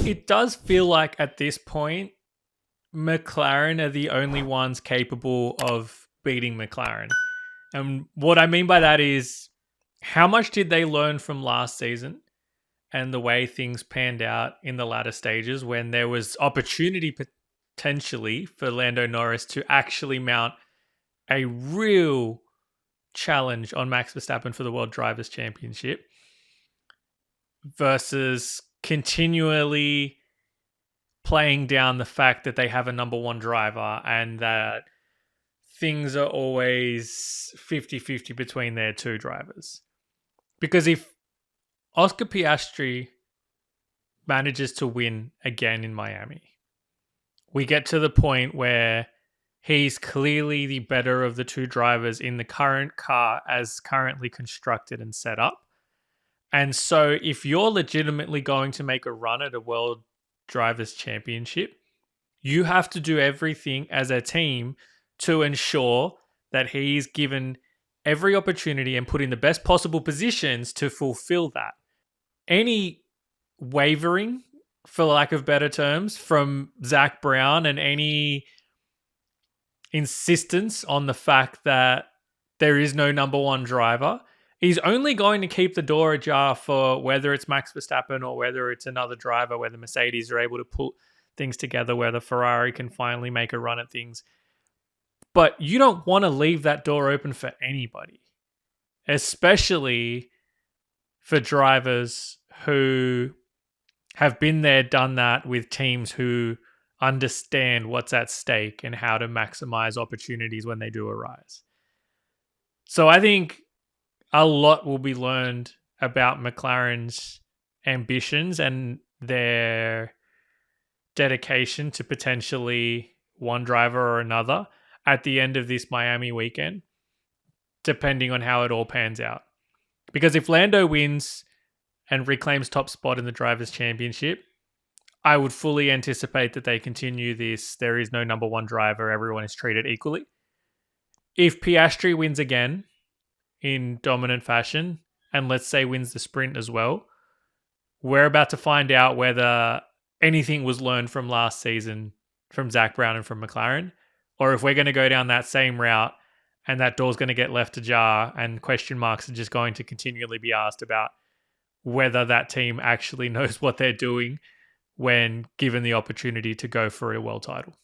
It does feel like at this point, McLaren are the only ones capable of beating McLaren. And what I mean by that is, how much did they learn from last season and the way things panned out in the latter stages when there was opportunity potentially for Lando Norris to actually mount a real challenge on Max Verstappen for the World Drivers' Championship versus continually playing down the fact that they have a number one driver and that things are always 50-50 between their two drivers. Because if Oscar Piastri manages to win again in Miami, we get to the point where he's clearly the better of the two drivers in the current car as currently constructed and set up. And so if you're legitimately going to make a run at a World Drivers' Championship, you have to do everything as a team to ensure that he's given every opportunity and put in the best possible positions to fulfill that. Any wavering, for lack of better terms, from Zak Brown and any insistence on the fact that there is no number one driver, he's only going to keep the door ajar for whether it's Max Verstappen or whether it's another driver, where the Mercedes are able to put things together, where the Ferrari can finally make a run at things. But you don't want to leave that door open for anybody, especially for drivers who have been there, done that with teams who understand what's at stake and how to maximize opportunities when they do arise. So I think a lot will be learned about McLaren's ambitions and their dedication to potentially one driver or another at the end of this Miami weekend, depending on how it all pans out. Because if Lando wins and reclaims top spot in the Drivers' Championship, I would fully anticipate that they continue this, there is no number one driver, everyone is treated equally. If Piastri wins again in dominant fashion, and let's say wins the sprint as well, we're about to find out whether anything was learned from last season from Zak Brown and from McLaren, or if we're going to go down that same route and that door's going to get left ajar and question marks are just going to continually be asked about whether that team actually knows what they're doing when given the opportunity to go for a world title.